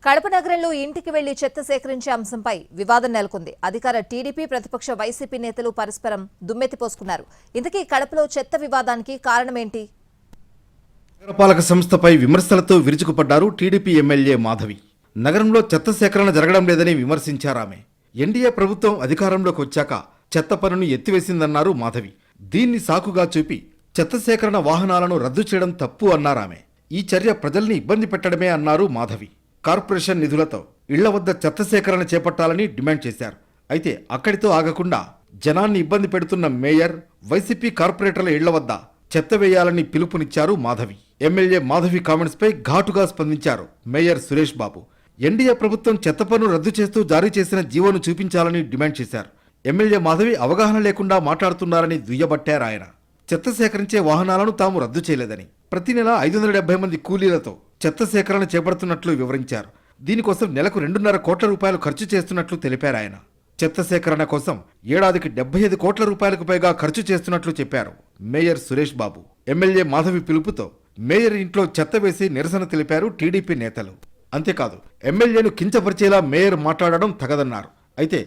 కడప నగరంలో ఇంటికి వెళ్లి చెత్త సేకరించే అంశంపై వివాదం నెలకొంది. అధికార టీడీపీ ప్రతిపక్ష వైసీపీ నేతలు పరస్పరం దుమ్మెత్తిపోసుకున్నారు. ఇంతకీ కడపలో చెత్త వివాదానికి కారణమేంటి? నగరపాలక సంస్థపై విమర్శలతో విరుచుకుపడ్డారు టీడీపీ ఎమ్మెల్యే మాధవి. నగరంలో చెత్త సేకరణ జరగడం లేదని విమర్శించారామె. ఎన్డీఏ ప్రభుత్వం అధికారంలోకి వచ్చాక చెత్త పనును ఎత్తివేసిందన్నారు మాధవి. దీన్ని సాకుగా చూపి చెత్త సేకరణ వాహనాలను రద్దు చేయడం తప్పు అన్నారామె. ఈ చర్య ప్రజల్ని ఇబ్బంది పెట్టడమే అన్నారు మాధవి. కార్పొరేషన్ నిధులతో ఇళ్ల వద్ద చెత్త సేకరణ చేపట్టాలని డిమాండ్ చేశారు. అయితే అక్కడితో ఆగకుండా జనాన్ని ఇబ్బంది పెడుతున్న మేయర్, వైసీపీ కార్పొరేటర్ల ఇళ్ల వద్ద చెత్త వేయాలని పిలుపునిచ్చారు మాధవి. ఎమ్మెల్యే మాధవి కామెంట్స్ పై ఘాటుగా స్పందించారు మేయర్ సురేష్ బాబు. ఎన్డీఏ ప్రభుత్వం చెత్త పన్ను రద్దు చేస్తూ జారీ చేసిన జీవోను చూపించాలని డిమాండ్ చేశారు. ఎమ్మెల్యే మాధవి అవగాహన లేకుండా మాట్లాడుతున్నారని దుయ్యబట్టారు ఆయన. చెత్త సేకరించే వాహనాలను తాము రద్దు చేయలేదని, ప్రతి నెల 570 మంది కూలీలతో చెత్త సేకరణ చేపడుతున్నట్లు వివరించారు. దీనికోసం నెలకు 2.5 కోట్ల రూపాయలు ఖర్చు చేస్తున్నట్లు తెలిపారు ఆయన. చెత్త సేకరణ కోసం ఏడాదికి 75 కోట్ల రూపాయలకు పైగా ఖర్చు చేస్తున్నట్లు చెప్పారు మేయర్ సురేష్ బాబు. ఎమ్మెల్యే మాధవి పిలుపుతో మేయర్ ఇంట్లో చెత్త వేసి నిరసన తెలిపారు టీడీపీ నేతలు. అంతేకాదు, ఎమ్మెల్యేను కించపరిచేలా మేయర్ మాట్లాడడం తగదన్నారు. అయితే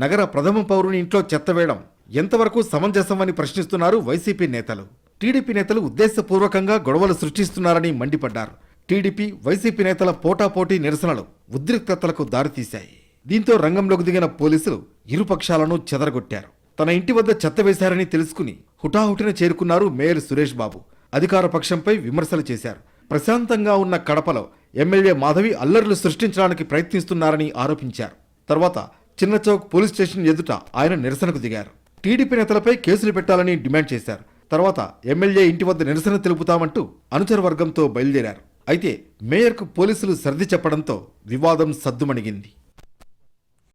నగర ప్రథమ పౌరుని ఇంట్లో చెత్త వేయడం ఎంతవరకు సమంజసమని ప్రశ్నిస్తున్నారు వైసీపీ నేతలు. టీడీపీ నేతలు ఉద్దేశపూర్వకంగా గొడవలు సృష్టిస్తున్నారని మండిపడ్డారు. టీడీపీ, వైసీపీ నేతల పోటాపోటీ నిరసనలు ఉద్రిక్తతలకు దారితీశాయి. దీంతో రంగంలోకి దిగిన పోలీసులు ఇరుపక్షాలను చెదరగొట్టారు. తన ఇంటి వద్ద చెత్త వేశారని తెలుసుకుని హుటాహుటిన చేరుకున్నారు మేయర్ సురేష్ బాబు. అధికార పక్షంపై విమర్శలు చేశారు. ప్రశాంతంగా ఉన్న కడపలో ఎమ్మెల్యే మాధవి అల్లర్లు సృష్టించడానికి ప్రయత్నిస్తున్నారని ఆరోపించారు. తర్వాత చిన్నచౌక్ పోలీస్ స్టేషన్ ఎదుట ఆయన నిరసనకు దిగారు. టీడీపీ నేతలపై కేసులు పెట్టాలని డిమాండ్ చేశారు. తర్వాత ఎమ్మెల్యే ఇంటి వద్ద నిరసన తెలుపుతామంటూ అనుచర వర్గంతో బయలుదేరారు. అయితే మేయర్కు పోలీసులు సర్ది చెప్పడంతో వివాదం సద్దుమణిగింది.